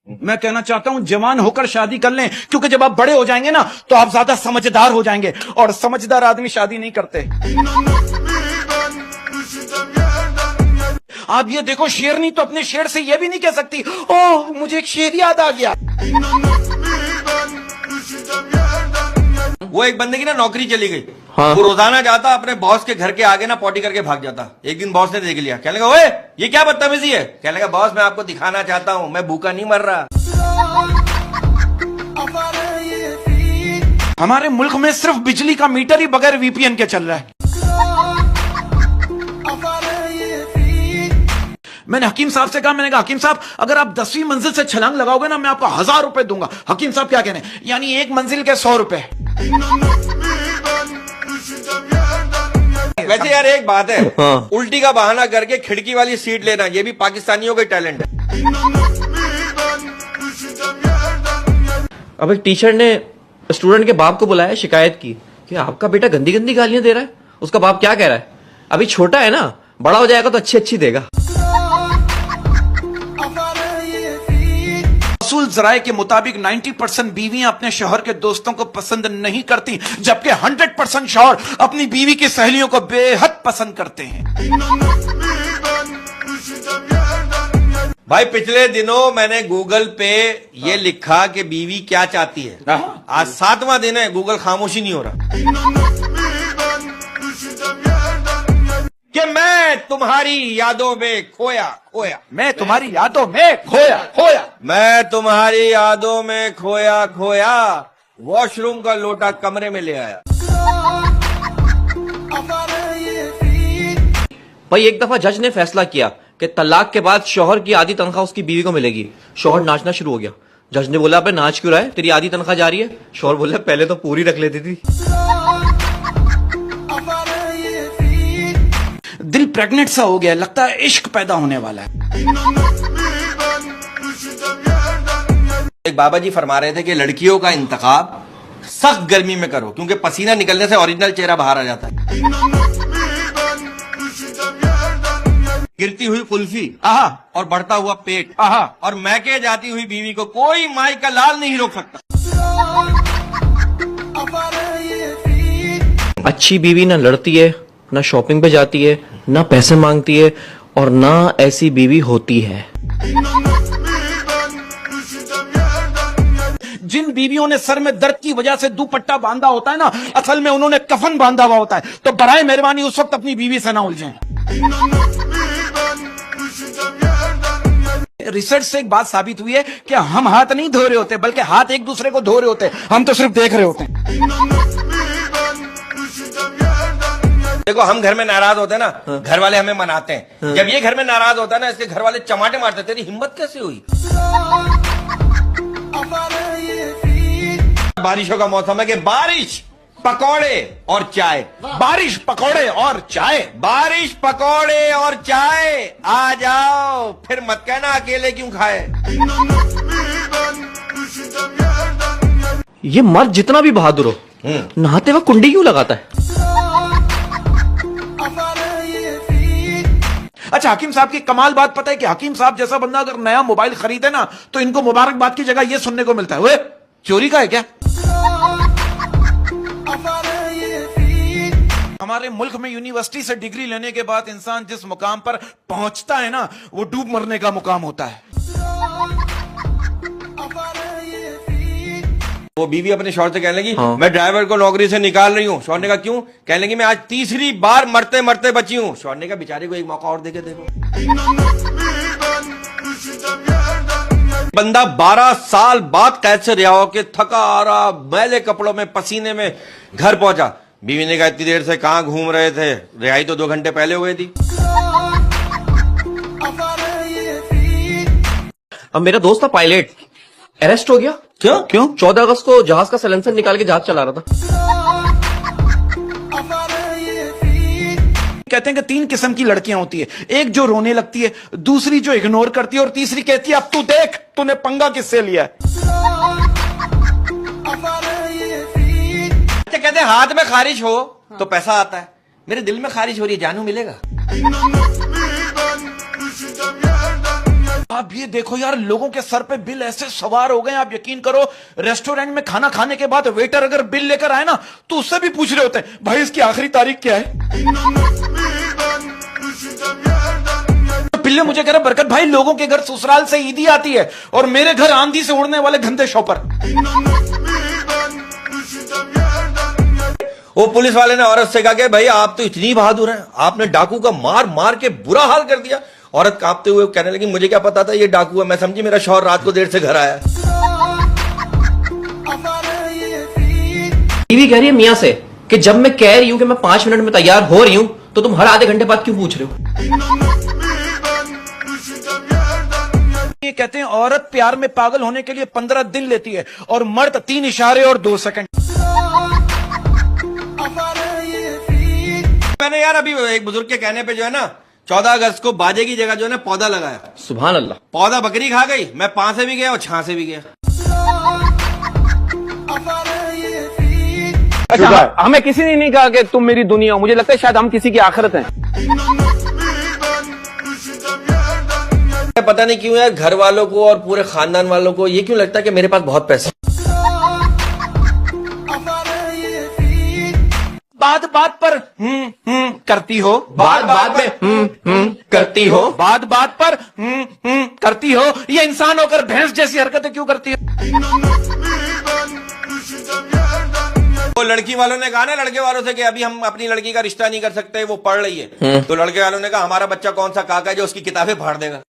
मैं कहना चाहता हूं जवान होकर शादी कर लें, क्योंकि जब आप बड़े हो जाएंगे ना तो आप ज्यादा समझदार हो जाएंगे, और समझदार आदमी शादी नहीं करते। आप ये देखो, शेरनी तो अपने शेर से ये भी नहीं कह सकती, ओह मुझे एक शेर याद आ गया। वो एक बंदे की ना नौकरी चली गई। हाँ। वो रोजाना जाता अपने बॉस के घर के आगे ना पॉटी करके भाग जाता। एक दिन बॉस ने देख लिया, कहने लगा ओए ये क्या बदतमीजी है। कहने लगा बॉस मैं आपको दिखाना चाहता हूँ मैं भूखा नहीं मर रहा। हमारे मुल्क में सिर्फ बिजली का मीटर ही बगैर वीपीएन के चल रहा है। मैंने हकीम साहब से कहा, मैंने कहा हकीम साहब अगर आप 10वीं मंजिल से छलांग लगाओगे ना मैं आपको 1000 रुपए दूंगा। हकीम साहब क्या कहने, यानी एक मंजिल के 100 रुपए। वैसे यार एक बात है, हाँ। उल्टी का बहाना करके खिड़की वाली सीट लेना ये भी पाकिस्तानियों का टैलेंट है। अब एक टीचर ने स्टूडेंट के बाप को बुलाया, शिकायत की कि आपका बेटा गंदी गंदी गालियां दे रहा है। उसका बाप क्या कह रहा है, अभी छोटा है ना, बड़ा हो जाएगा तो अच्छी अच्छी देगा। रसूल जराए के मुताबिक 90% बीवियां अपने शौहर के दोस्तों को पसंद नहीं करती, जबकि 100% शौहर अपनी बीवी की सहेलियों को बेहद पसंद करते हैं। भाई पिछले दिनों मैंने गूगल पे ये लिखा कि बीवी क्या चाहती है। आज 7वां दिन है, गूगल खामोशी नहीं हो रहा कि मैं तुम्हारी यादों में खोया खोया, मैं तुम्हारी यादों में खोया खोया, मैं तुम्हारी यादों में खोया खोया, वॉशरूम का लोटा कमरे में ले आया। भाई एक दफा जज ने फैसला किया कि तलाक के बाद शौहर की आधी तनख्वाह उसकी बीवी को मिलेगी। शौहर नाचना शुरू हो गया। जज ने बोला अबे नाच क्यों रहा है, तेरी आधी तनख्वाह जा रही है। शौहर बोला पहले तो पूरी रख लेती थी। दिल प्रेग्नेंट सा हो गया, लगता है इश्क पैदा होने वाला है। एक बाबा जी फरमा रहे थे कि लड़कियों का इंतखाब सख्त गर्मी में करो, क्योंकि पसीना निकलने से ओरिजिनल चेहरा बाहर आ जाता है। गिरती हुई कुल्फी आहा, और बढ़ता हुआ पेट आहा, और मैके जाती हुई बीवी को कोई माई का लाल नहीं रोक सकता। अच्छी बीवी ना लड़ती है, ना शॉपिंग पे जाती है, ना पैसे मांगती है, और ना ऐसी बीवी होती है। जिन बीवियों ने सर में दर्द की वजह से दुपट्टा बांधा होता है ना, असल में उन्होंने कफन बांधा हुआ होता है। तो बराए मेहरबानी उस वक्त अपनी बीवी से ना उलझें। रिसर्च से एक बात साबित हुई है कि हम हाथ नहीं धो रहे होते, बल्कि हाथ एक दूसरे को धो रहे होते, हम तो सिर्फ देख रहे होते हैं। देखो हम घर में नाराज होते हैं ना, घर वाले हमें मनाते हैं। जब ये घर में नाराज होता है ना, इसके घर वाले चमाटे मारते, तेरी हिम्मत कैसे हुई। बारिशों का मौसम है कि बारिश पकौड़े और चाय, बारिश पकौड़े और चाय, बारिश पकौड़े और चाय, आ जाओ फिर मत कहना अकेले क्यों खाए। ये मर्द जितना भी बहादुर हो, नहाते वक्त कुंडी क्यों लगाता है। अच्छा हकीम साहब की कमाल बात पता है कि हकीम साहब जैसा बंदा अगर नया मोबाइल खरीदे ना तो इनको मुबारकबाद की जगह ये सुनने को मिलता है, ओए चोरी का है क्या। हमारे मुल्क में यूनिवर्सिटी से डिग्री लेने के बाद इंसान जिस मुकाम पर पहुंचता है ना, वो डूब मरने का मुकाम होता है। वो बीवी अपने शौहर से कहने लगी हाँ। मैं ड्राइवर को नौकरी से निकाल रही हूँ। शौहर ने कहा क्यों। कहने लगी मैं आज तीसरी बार मरते मरते बची हूँ। शौहर ने कहा बेचारे को एक मौका और देके देखो। बंदा 12 साल बाद कैद से रिहा होके थका आ रहा मैले कपड़ों में पसीने में घर पहुंचा। बीवी ने कहा इतनी देर से कहां घूम रहे थे, रिहाई तो 2 घंटे पहले हो गई थी। अब मेरा दोस्त था पायलट, अरेस्ट हो गया। क्यों 14 अगस्त को जहाज का साइलेंसर निकाल के जहाज चला रहा था। कहते हैं कि 3 किस्म की लड़कियां होती है, एक जो रोने लगती है, दूसरी जो इग्नोर करती है, और तीसरी कहती है अब तू देख तूने पंगा किससे लिया है। कहते हैं हाथ में खारिश हो तो पैसा आता है, मेरे दिल में खारिश हो रही है जानू मिलेगा। आप ये देखो यार, लोगों के सर पे बिल ऐसे सवार हो गए, आप यकीन करो, रेस्टोरेंट में खाना खाने के बाद वेटर अगर बिल लेकर आए ना, तो उससे भी पूछ रहे होते हैं, भाई इसकी आखिरी तारीख क्या है। पिल्ले मुझे कह रहे, बरकत भाई लोगों के घर ससुराल से ईदी आती है और मेरे घर आंधी से उड़ने वाले गंदे शॉपर। वो पुलिस वाले ने औरत से कहा कि भाई आप तो इतनी बहादुर हैं, आपने डाकू का मार मार के बुरा हाल कर दिया। औरत कांपते हुए कहने लगी, मुझे क्या पता था ये डाकू है, मैं समझी मेरा शौहर रात को देर से घर आया। बीवी कह रही है मियां से कि जब मैं कह रही हूं कि मैं 5 मिनट में तैयार हो रही हूं, तो तुम हर आधे घंटे बाद क्यों पूछ रहे हो। ये कहते हैं औरत प्यार में पागल होने के लिए 15 दिन लेती है और मर्द 3 इशारे और 2 सेकंड। मैंने यार अभी एक बुजुर्ग के कहने पे जो है ना 14 अगस्त को बाजे की जगह जो है ना पौधा लगाया। सुभान अल्लाह। पौधा बकरी खा गई, मैं पां से भी गया और छां से भी गया। अच्छा, हमें किसी ने नहीं कहा कि तुम मेरी दुनिया हो। मुझे लगता है शायद हम किसी की आखिरत हैं। पता नहीं क्यों यार घर वालों को और पूरे खानदान वालों को ये क्यों लगता है कि मेरे पास बहुत पैसा। बात बात पर करती हो, बात बात में करती हो, बात बात पर करती हो। ये इंसान होकर भैंस जैसी हरकतें क्यों करती हो। वो लड़की वालों ने कहा ना लड़के वालों से कि अभी हम अपनी लड़की का रिश्ता नहीं कर सकते, वो पढ़ रही है। तो लड़के वालों ने कहा हमारा बच्चा कौन सा काका है जो उसकी किताबें फाड़ देगा।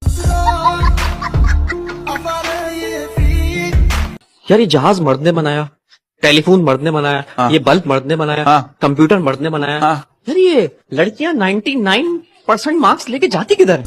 यार ये जहाज मर्द ने बनाया, टेलीफोन मर्द ने बनाया, हाँ। ये बल्ब मर्द ने बनाया, हाँ। कंप्यूटर मर्द ने बनाया। हाँ। यार ये लड़कियां 99% मार्क्स लेके जाती किधर है।